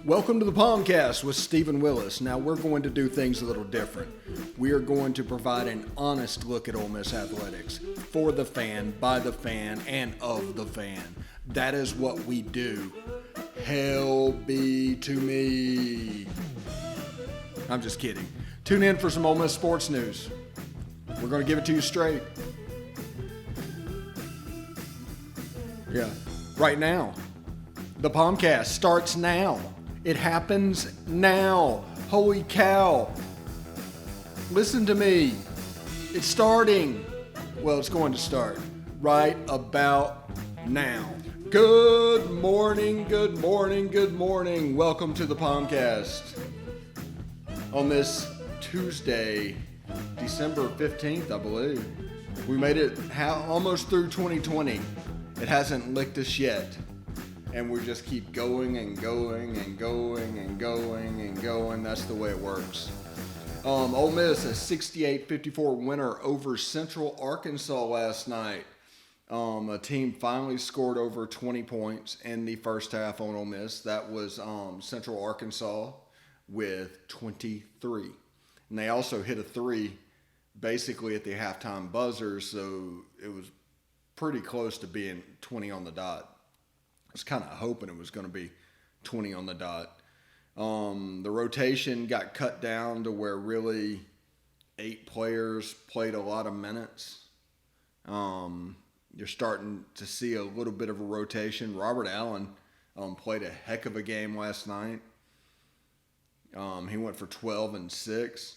Welcome to the POMcast with Stephen Willis. Now we're going to do things a little different. We are going to provide an honest look at Ole Miss athletics for the fan, by the fan, and of the fan. That is what we do. Hell be to me. I'm just kidding. Tune in for some Ole Miss sports news. We're going to give it to you straight. Yeah, right now. The POMcast starts now. It happens now. Holy cow. Listen to me. It's starting. Well, it's going to start right about now. Good morning, good morning, good morning. Welcome to the POMcast. On this Tuesday, December 15th, I believe. We made it almost through 2020. It hasn't licked us yet. And we just keep going and going and going and going and going. That's the way it works. Ole Miss, a 68-54 winner over Central Arkansas last night. A team finally scored over 20 points in the first half on Ole Miss. That was Central Arkansas with 23. And they also hit a three basically at the halftime buzzer, so it was pretty close to being 20 on the dot. I was kind of hoping it was going to be 20 on the dot. The rotation got cut down to where really 8 players played a lot of minutes. You're starting to see a little bit of a rotation. Robert Allen played a heck of a game last night. He went for 12 and 6.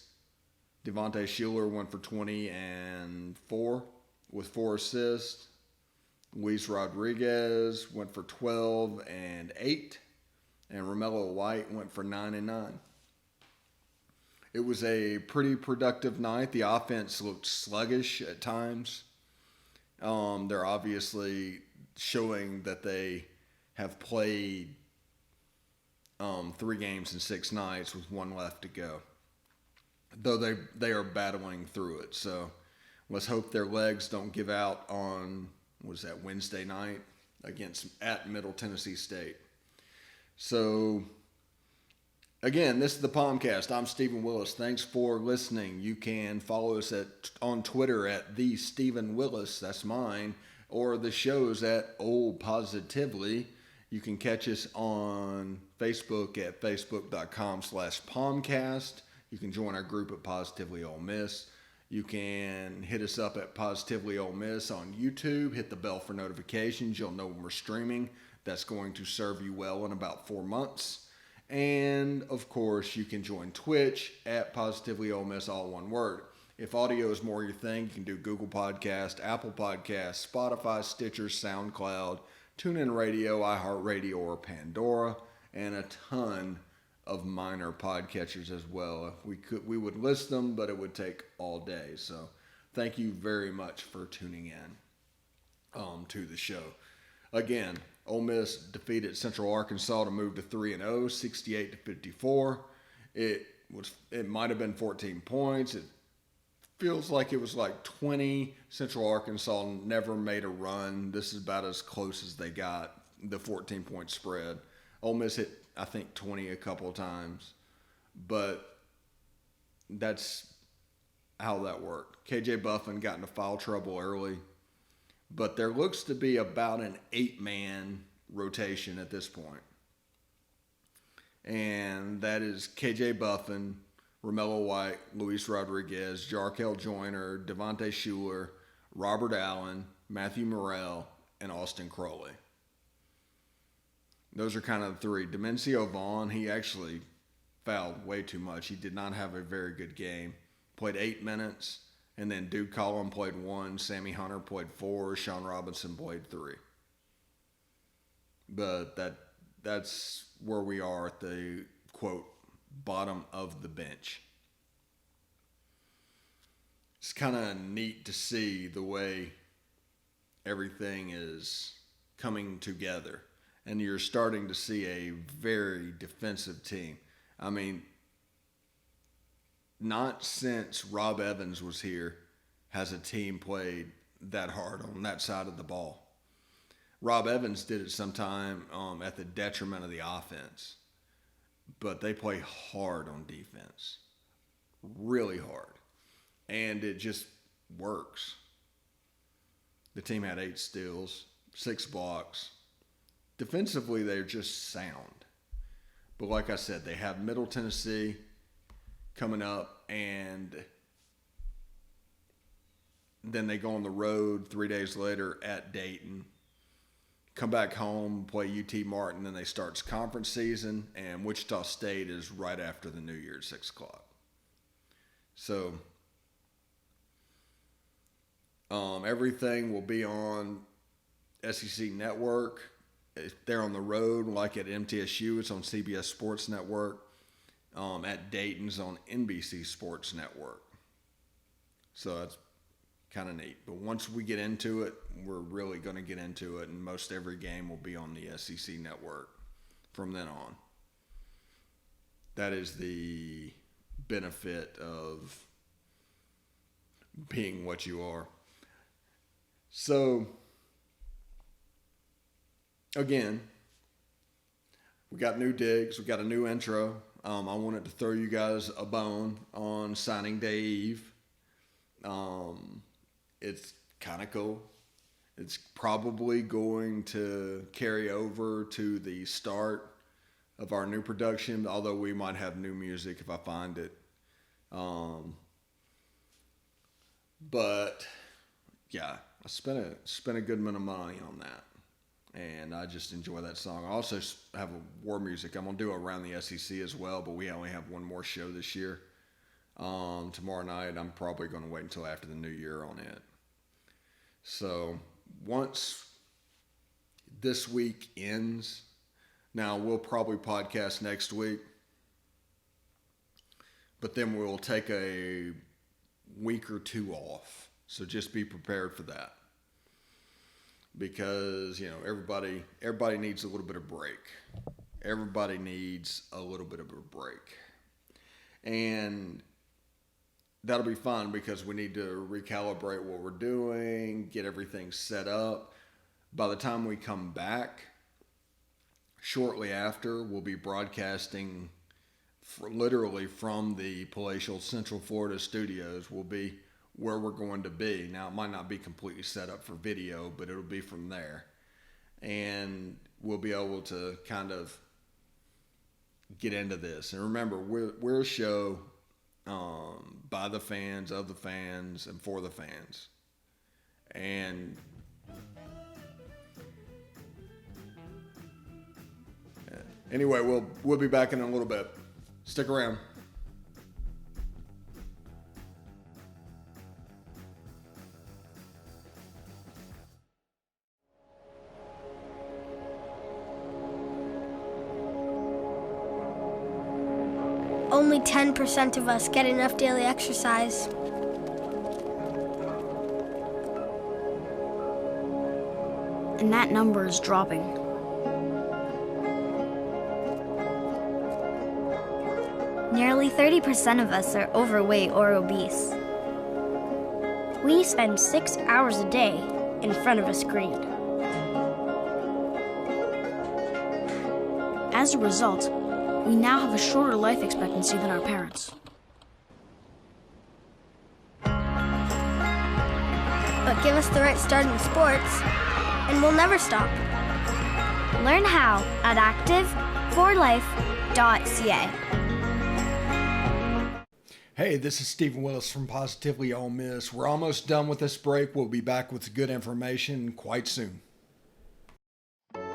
Devontae Shuler went for 20 and 4 with 4 assists. Luis Rodriguez went for 12 and 8, and Romello White went for 9 and 9. It was a pretty productive night. The offense looked sluggish at times. They're obviously showing that they have played 3 games in 6 nights with 1 left to go, though they are battling through it. So let's hope their legs don't give out on Wednesday night at Middle Tennessee State. So, again, this is the POMcast. I'm Stephen Willis. Thanks for listening. You can follow us on Twitter at the Stephen Willis. That's mine. Or the show's at Old Positively. You can catch us on Facebook at facebook.com/POMcast. You can join our group at Positively Ole Miss. You can hit us up at Positively Ole Miss on YouTube. Hit the bell for notifications. You'll know when we're streaming. That's going to serve you well in about 4 months. And, of course, you can join Twitch at Positively Ole Miss, all one word. If audio is more your thing, you can do Google Podcast, Apple Podcast, Spotify, Stitcher, SoundCloud, TuneIn Radio, iHeartRadio, or Pandora, and a ton of minor podcatchers as well. If we would list them, but it would take all day. So thank you very much for tuning in to the show. Again, Ole Miss defeated Central Arkansas to move to 3-0, 68-54. It might have been 14 points. It feels like it was like 20. Central Arkansas never made a run. This is about as close as they got, the 14-point spread. Ole Miss hit, I think, 20 a couple of times, but that's how that worked. KJ Buffin got into foul trouble early, but there looks to be about an 8-man rotation at this point. And that is KJ Buffin, Romello White, Luis Rodriguez, Jarkel Joyner, Devontae Shuler, Robert Allen, Matthew Morrell, and Austin Crowley. Those are kind of the 3. Demencio Vaughn, he actually fouled way too much. He did not have a very good game. Played 8 minutes, and then Duke Collin played 1, Sammy Hunter played 4, Sean Robinson played 3. But that's where we are at the, quote, bottom of the bench. It's kind of neat to see the way everything is coming together. And you're starting to see a very defensive team. I mean, not since Rob Evans was here has a team played that hard on that side of the ball. Rob Evans did it sometime at the detriment of the offense. but they play hard on defense, really hard, and it just works. The team had 8 steals, 6 blocks. Defensively, they're just sound. But like I said, they have Middle Tennessee coming up, and then they go on the road 3 days later at Dayton, come back home, play UT Martin, then they start conference season, and Wichita State is right after the New Year at 6 o'clock. So everything will be on SEC Network. If they're on the road, like at MTSU, it's on CBS Sports Network. At Dayton's on NBC Sports Network. So that's kind of neat. But once we get into it, we're really going to get into it, and most every game will be on the SEC Network from then on. That is the benefit of being what you are. So, again, we got new digs. We got a new intro. I wanted to throw you guys a bone on signing day eve. It's kind of cool. It's probably going to carry over to the start of our new production, although we might have new music if I find it. But yeah, I spent a good amount of money on that, and I just enjoy that song. I also have a war music. I'm gonna do Around the SEC as well, but we only have one more show this year. Tomorrow night, I'm probably gonna wait until after the new year on it. So once this week ends, now we'll probably podcast next week, but then we'll take a week or 2 off. So just be prepared for that, because everybody needs a little bit of break. Everybody needs a little bit of a break, and that'll be fun because we need to recalibrate what we're doing, get everything set up. By the time we come back, shortly after, we'll be broadcasting literally from the palatial Central Florida studios. Will be where we're going to be. Now, it might not be completely set up for video, but it'll be from there. And we'll be able to kind of get into this. And remember, we're a show by the fans, of the fans, and for the fans. And anyway, we'll be back in a little bit. Stick around. Only 10% of us get enough daily exercise. And that number is dropping. Nearly 30% of us are overweight or obese. We spend 6 hours a day in front of a screen. As a result, we now have a shorter life expectancy than our parents. But give us the right start in sports, and we'll never stop. Learn how at active4life.ca. Hey, this is Stephen Willis from Positively Ole Miss. We're almost done with this break. We'll be back with good information quite soon.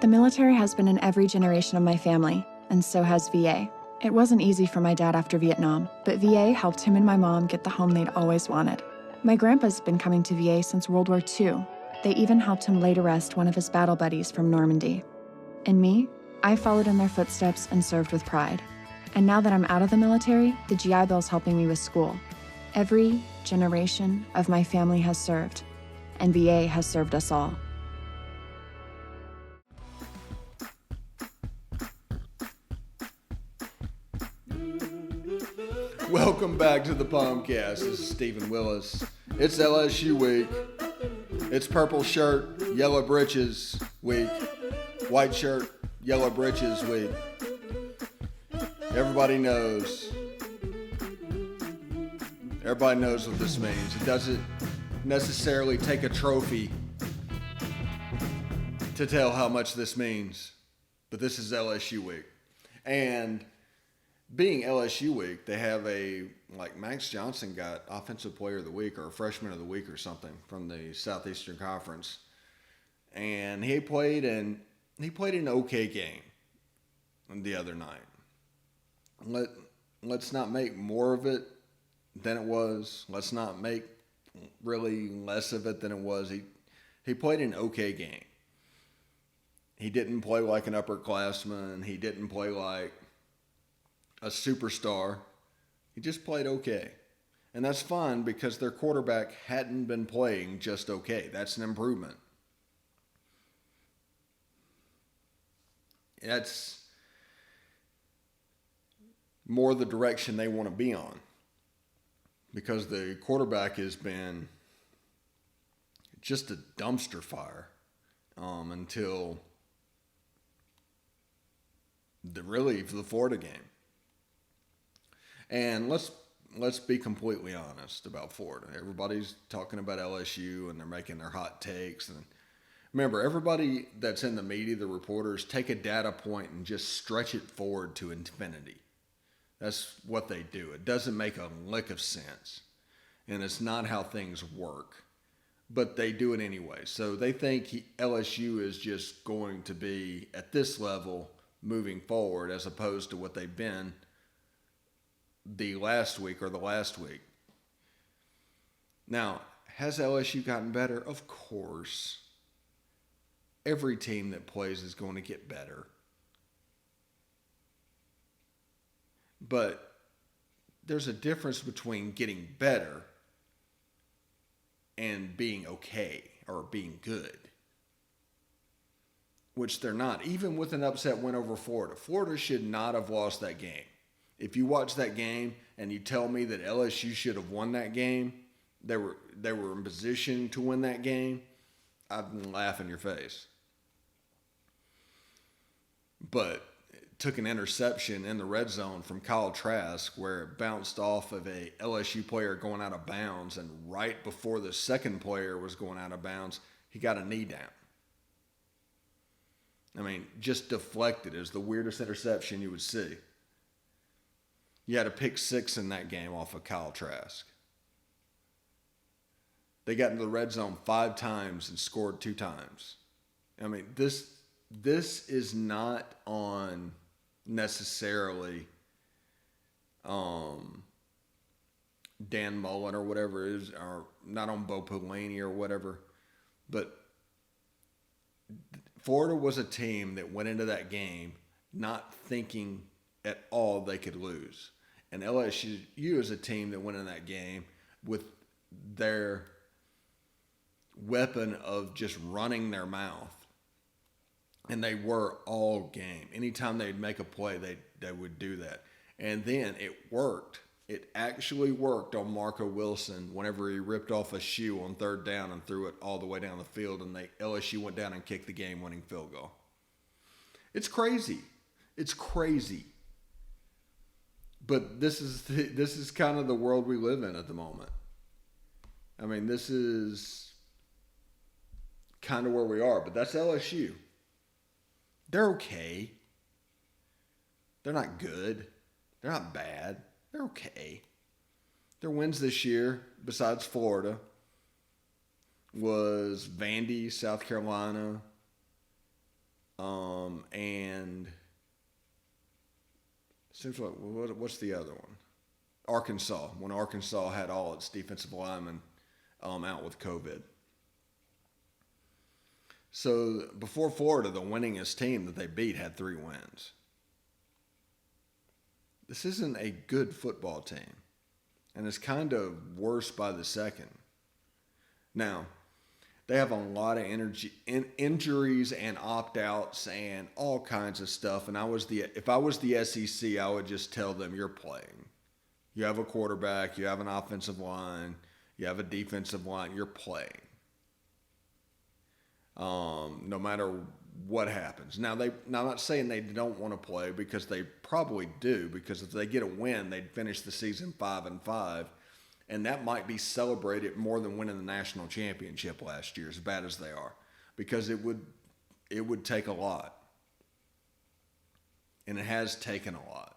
The military has been in every generation of my family, and so has VA. It wasn't easy for my dad after Vietnam, but VA helped him and my mom get the home they'd always wanted. My grandpa's been coming to VA since World War II. They even helped him lay to rest one of his battle buddies from Normandy. And me, I followed in their footsteps and served with pride. And now that I'm out of the military, the GI Bill's helping me with school. Every generation of my family has served, and VA has served us all. Welcome back to the POMcast. This is Stephen Willis. It's LSU week. It's purple shirt, yellow britches week. White shirt, yellow britches week. Everybody knows. Everybody knows what this means. It doesn't necessarily take a trophy to tell how much this means. But this is LSU week. And being LSU week, they have Max Johnson got Offensive Player of the Week or Freshman of the Week or something from the Southeastern Conference. And he played an okay game the other night. Let's not make more of it than it was. Let's not make really less of it than it was. He played an okay game. He didn't play like an upperclassman. He didn't play like a superstar. He just played okay. And that's fine because their quarterback hadn't been playing just okay. That's an improvement. That's more the direction they want to be on. Because the quarterback has been just a dumpster fire until the Florida game. And let's be completely honest about Florida. Everybody's talking about LSU and they're making their hot takes. And remember, everybody that's in the media, the reporters, take a data point and just stretch it forward to infinity. That's what they do. It doesn't make a lick of sense. And it's not how things work. But they do it anyway. So they think LSU is just going to be at this level moving forward as opposed to what they've been the last week. Now, has LSU gotten better? Of course. Every team that plays is going to get better. But there's a difference between getting better and being okay or being good, which they're not. Even with an upset win over Florida, Florida should not have lost that game. If you watch that game and you tell me that LSU should have won that game, they were in position to win that game, I'd laugh in your face. But it took an interception in the red zone from Kyle Trask where it bounced off of a LSU player going out of bounds, and right before the second player was going out of bounds, he got a knee down. I mean, just deflected. It was the weirdest interception you would see. You had a pick six in that game off of Kyle Trask. They got into the red zone 5 times and scored 2 times. I mean, this is not on necessarily Dan Mullen or whatever it is, or not on Bo Pelini or whatever, but Florida was a team that went into that game not thinking at all they could lose. And LSU is a team that went in that game with their weapon of just running their mouth. And they were all game. Anytime they'd make a play, they would do that. And then it worked. It actually worked on Marco Wilson whenever he ripped off a shoe on 3rd down and threw it all the way down the field, and LSU went down and kicked the game-winning field goal. It's crazy. It's crazy. But this is kind of the world we live in at the moment. I mean, this is kind of where we are, but that's LSU. They're okay. They're not good. They're not bad. They're okay. Their wins this year, besides Florida, was Vandy, South Carolina, and seems like what's the other one? Arkansas. When Arkansas had all its defensive linemen out with COVID. So before Florida, the winningest team that they beat had 3 wins. This isn't a good football team. And it's kind of worse by the second. Now, they have a lot of injuries and opt-outs and all kinds of stuff. And if I was the SEC, I would just tell them, you're playing. You have a quarterback, you have an offensive line, you have a defensive line, you're playing. No matter what happens. Now, I'm not saying they don't want to play, because they probably do, because if they get a win, they'd finish the season 5-5, and that might be celebrated more than winning the national championship last year, as bad as they are, because it would take a lot, and it has taken a lot.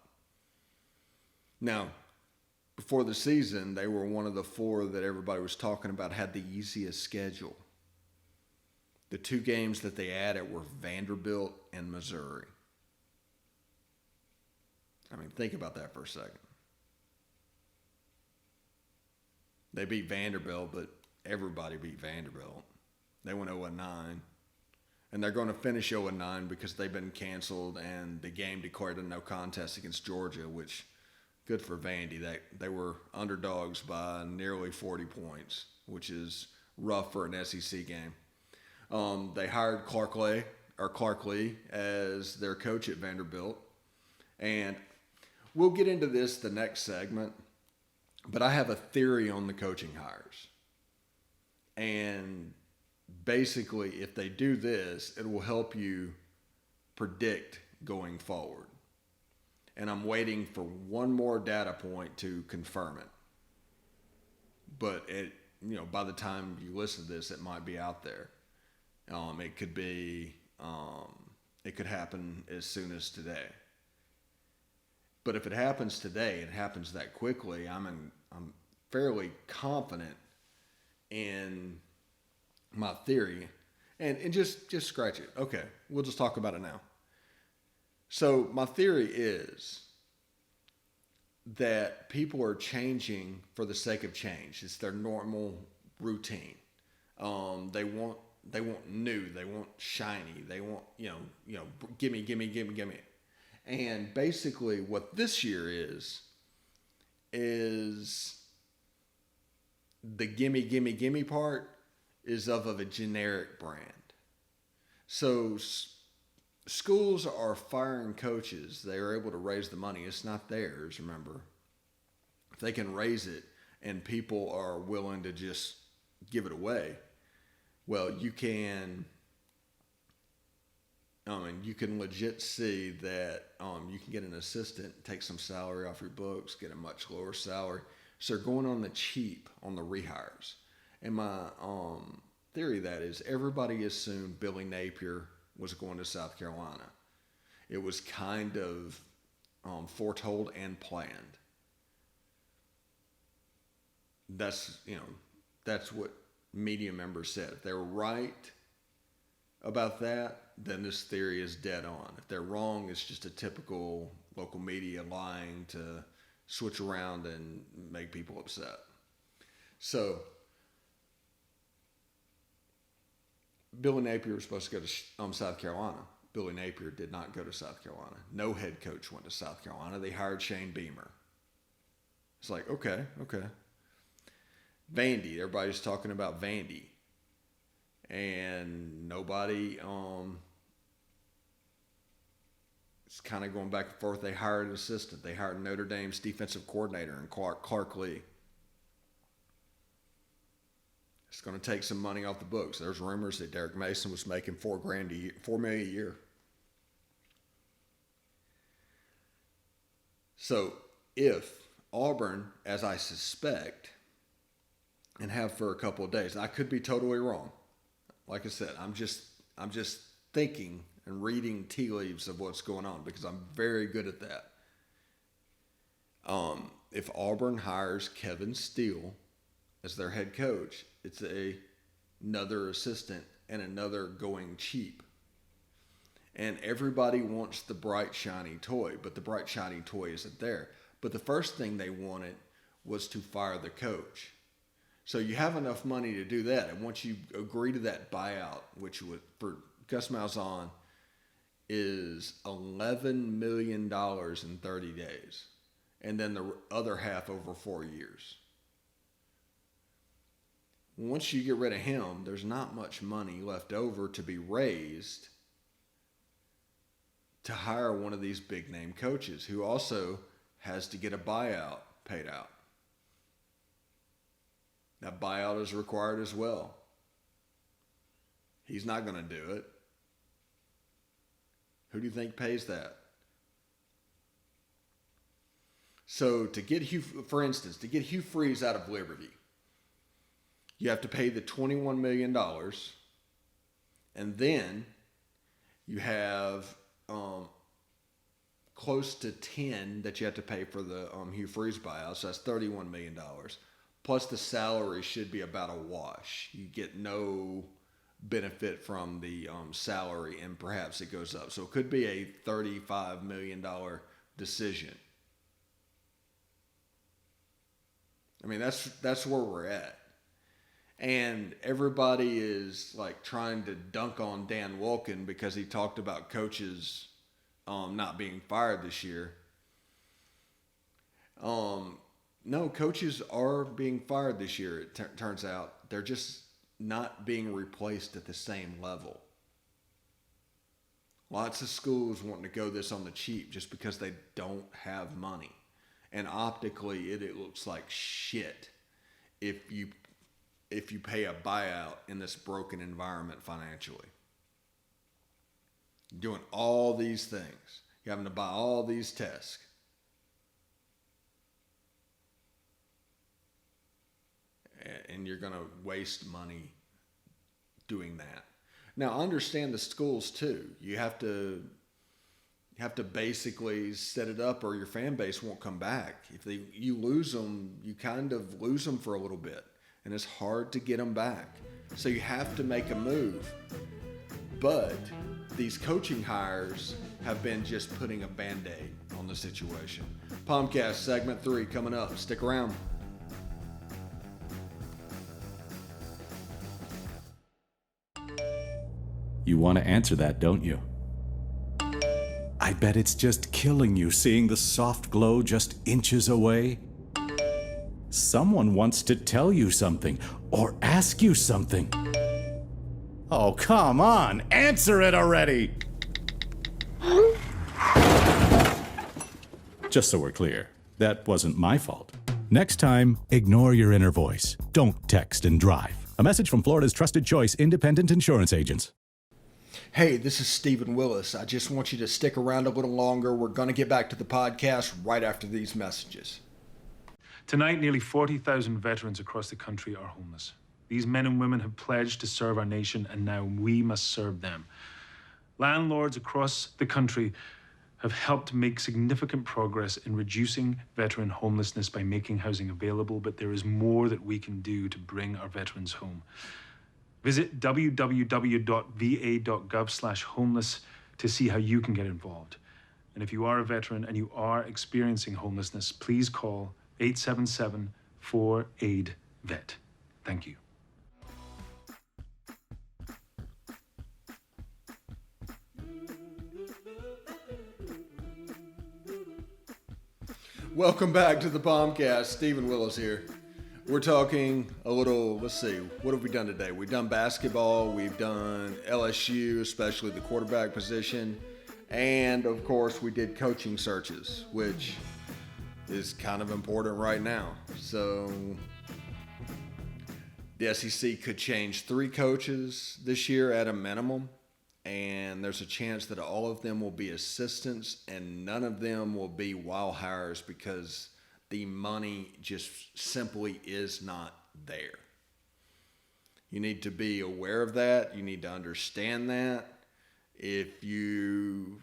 Now, before the season, they were one of the 4 that everybody was talking about had the easiest schedule. The 2 games that they added were Vanderbilt and Missouri. I mean, think about that for a second. They beat Vanderbilt, but everybody beat Vanderbilt. They went 0-9. And they're going to finish 0-9 because they've been canceled, and the game declared a no contest against Georgia, which, good for Vandy. They were underdogs by nearly 40 points, which is rough for an SEC game. They hired Clark Lee as their coach at Vanderbilt. And we'll get into this the next segment, but I have a theory on the coaching hires. And basically, if they do this, it will help you predict going forward. And I'm waiting for one more data point to confirm it. But by the time you listen to this, it might be out there. It could happen as soon as today. But if it happens today, it happens that quickly, I'm fairly confident in my theory. And just scratch it. Okay, we'll just talk about it now. So my theory is that people are changing for the sake of change. It's their normal routine. They want new. They want shiny. They want, gimme. And basically what this year is the gimme part is of a generic brand. So schools are firing coaches. They are able to raise the money. It's not theirs, remember. If they can raise it and people are willing to just give it away, well, you can legit see that you can get an assistant, take some salary off your books, get a much lower salary. So they're going on the cheap on the rehires. And my theory of that is everybody assumed Billy Napier was going to South Carolina. It was kind of foretold and planned. That's what media members said. If they were right about that, then this theory is dead on. If they're wrong, it's just a typical local media lying to switch around and make people upset. So Billy Napier was supposed to go to South Carolina. Billy Napier did not go to South Carolina. No head coach went to South Carolina. They hired Shane Beamer. It's like, okay. Vandy, everybody's talking about Vandy. And nobody, it's kind of going back and forth. They hired an assistant. They hired Notre Dame's defensive coordinator and Clark Lee. It's going to take some money off the books. There's rumors that Derek Mason was making $4 million a year. So if Auburn, as I suspect, and have for a couple of days, I could be totally wrong. Like I said, I'm just thinking and reading tea leaves of what's going on because I'm very good at that. If Auburn hires Kevin Steele as their head coach, it's another assistant and another going cheap. And everybody wants the bright, shiny toy, but the bright, shiny toy isn't there. But the first thing they wanted was to fire the coach. So you have enough money to do that. And once you agree to that buyout, which would, for Gus Malzahn, is $11 million in 30 days. And then the other half over 4 years. Once you get rid of him, there's not much money left over to be raised to hire one of these big name coaches who also has to get a buyout paid out. That buyout is required as well. He's not going to do it. Who do you think pays that? So to get for instance, to get Hugh Freeze out of Liberty, you have to pay the $21 million, and then you have close to 10 that you have to pay for the Hugh Freeze buyout, so that's $31 million. Plus the salary should be about a wash. You get no benefit from the salary, and perhaps it goes up. So it could be a $35 million decision. I mean, that's where we're at. And everybody is like trying to dunk on Dan Wolken because he talked about coaches not being fired this year. No, coaches are being fired this year, it turns out. They're just not being replaced at the same level. Lots of schools wanting to go this on the cheap just because they don't have money. And optically, it looks like shit if you pay a buyout in this broken environment financially. Doing all these things. You're having to buy all these tests. And you're going to waste money doing that. Now, understand the schools too. You have to basically set it up, or your fan base won't come back. If you lose them, you kind of lose them for a little bit, and it's hard to get them back. So you have to make a move. But these coaching hires have been just putting a Band-Aid on the situation. POMcast segment 3 coming up. Stick around. You want to answer that, don't you? I bet it's just killing you seeing the soft glow just inches away. Someone wants to tell you something or ask you something. Oh, come on, answer it already! Just so we're clear, that wasn't my fault. Next time, ignore your inner voice. Don't text and drive. A message from Florida's trusted choice independent insurance agents. Hey, this is Stephen Willis. I just want you to stick around a little longer. We're going to get back to the podcast right after these messages. Tonight, nearly 40,000 veterans across the country are homeless. These men and women have pledged to serve our nation, and now we must serve them. Landlords across the country have helped make significant progress in reducing veteran homelessness by making housing available, but there is more that we can do to bring our veterans home. Visit www.va.gov/homeless to see how you can get involved. And if you are a veteran and you are experiencing homelessness, please call 877-4AID-VET. Thank you. Welcome back to the POMcast. Stephen Willis here. We're talking a little, let's see, what have we done today? We've done basketball, we've done LSU, especially the quarterback position, and of course we did coaching searches, which is kind of important right now. So the SEC could change 3 coaches this year at a minimum, and there's a chance that all of them will be assistants and none of them will be wild hires because the money just simply is not there. You need to be aware of that. You need to understand that. If you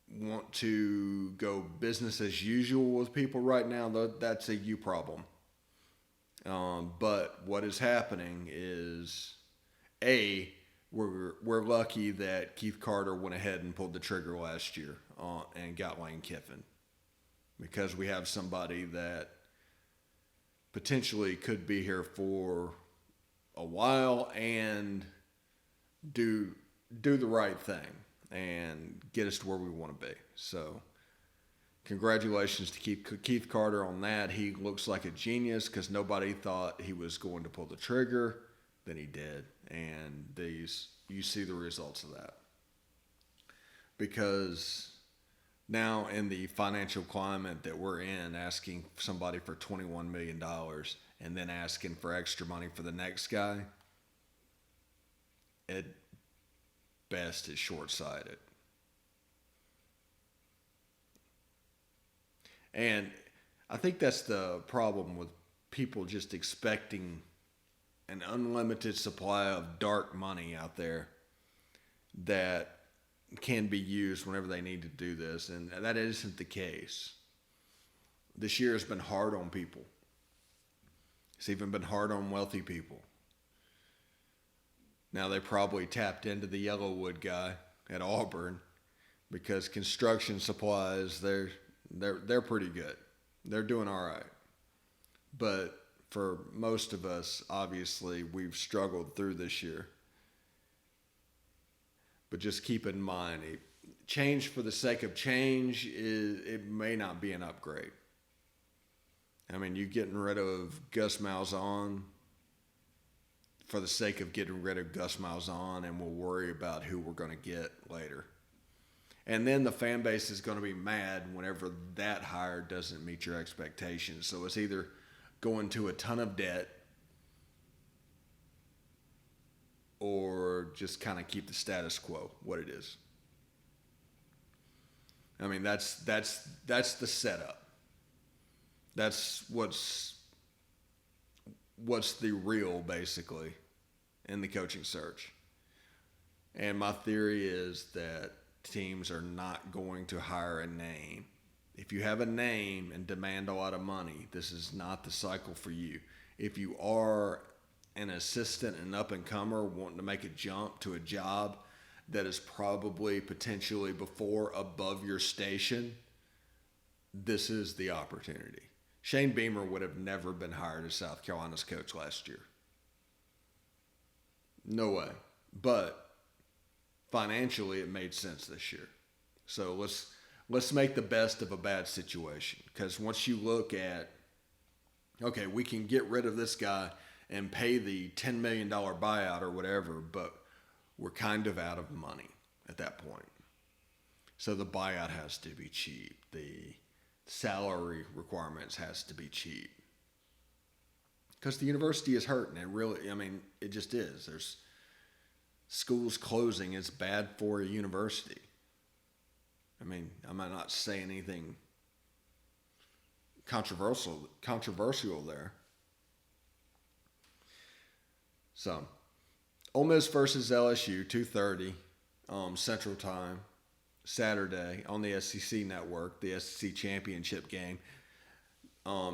want to go business as usual with people right now, that's a you problem. But what is happening is, we're lucky that Keith Carter went ahead and pulled the trigger last year and got Lane Kiffin, because we have somebody that potentially could be here for a while and do the right thing and get us to where we want to be. So congratulations to Keith Carter on that. He looks like a genius because nobody thought he was going to pull the trigger. Then he did. And you see the results of that. Because now in the financial climate that we're in, asking somebody for $21 million and then asking for extra money for the next guy, best is short-sighted. And I think that's the problem with people just expecting an unlimited supply of dark money out there that can be used whenever they need to do this. And that isn't the case. This year has been hard on people. It's even been hard on wealthy people. Now they probably tapped into the Yellowwood guy at Auburn because construction supplies, they're pretty good. They're doing all right. But for most of us, obviously, we've struggled through this year. But just keep in mind, change for the sake of change, it may not be an upgrade. I mean, you getting rid of Gus Malzahn for the sake of getting rid of Gus Malzahn, and we'll worry about who we're going to get later. And then the fan base is going to be mad whenever that hire doesn't meet your expectations. So it's either going to a ton of debt or just kind of keep the status quo what it is. I mean, that's the setup. That's what's the real, basically, in the coaching search. And my theory is that teams are not going to hire a name. If you have a name and demand a lot of money, this is not the cycle for you. If you are an assistant and up-and-comer wanting to make a jump to a job that is probably potentially above your station, this is the opportunity. Shane Beamer would have never been hired as South Carolina's coach last year. No way. But financially, it made sense this year. So let's make the best of a bad situation. Because once you look at, okay, we can get rid of this guy and pay the $10 million buyout or whatever, but we're kind of out of money at that point. So the buyout has to be cheap. The salary requirements has to be cheap. Because the university is hurting. It just is. There's schools closing. It's bad for a university. I mean, I might not say anything controversial there. So, Ole Miss versus LSU, 2:30 Central Time, Saturday on the SEC network. The SEC championship game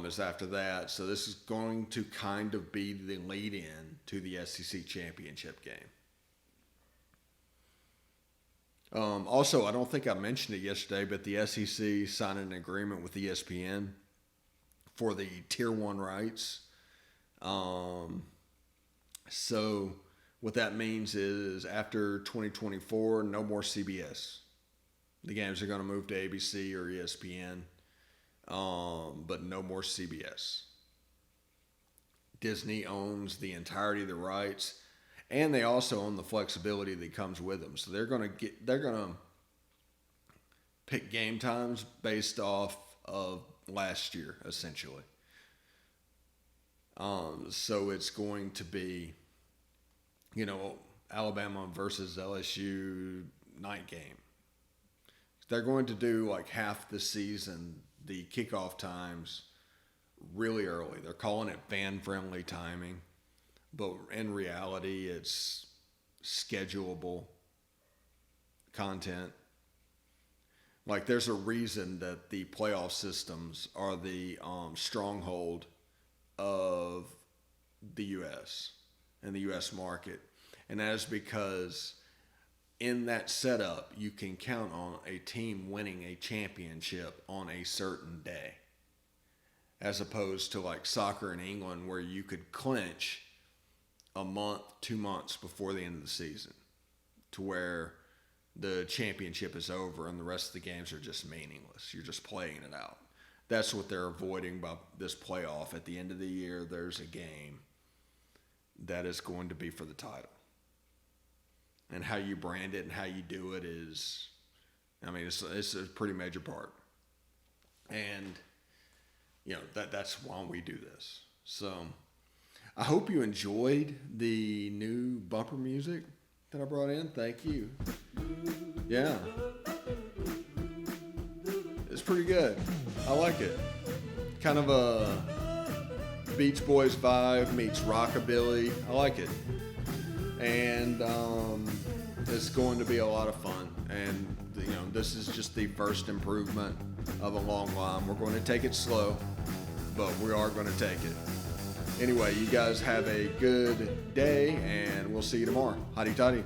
is after that. So this is going to kind of be the lead-in to the SEC championship game. Also, I don't think I mentioned it yesterday, but the SEC signed an agreement with ESPN for the Tier 1 rights. So what that means is after 2024, no more CBS. The games are going to move to ABC or ESPN, but no more CBS. Disney owns the entirety of the rights, and they also own the flexibility that comes with them. So they're going to pick game times based off of last year, essentially. So it's going to be, Alabama versus LSU night game. They're going to do like half the season, the kickoff times, really early. They're calling it fan-friendly timing, but in reality, it's schedulable content. Like, there's a reason that the playoff systems are the stronghold of the U.S. and the U.S. market. And that is because in that setup, you can count on a team winning a championship on a certain day, as opposed to like soccer in England where you could clinch a month, 2 months before the end of the season to where the championship is over and the rest of the games are just meaningless. You're just playing it out. That's what they're avoiding by this playoff. At the end of the year, there's a game that is going to be for the title. And how you brand it and how you do it is, it's a pretty major part. And, that's why we do this. So I hope you enjoyed the new bumper music that I brought in. Thank you. Yeah. It's pretty good. I like it. Kind of a Beach Boys vibe meets rockabilly. I like it. And it's going to be a lot of fun. And, this is just the first improvement of a long line. We're going to take it slow, but we are going to take it. Anyway, you guys have a good day, and we'll see you tomorrow. Hotty toddy.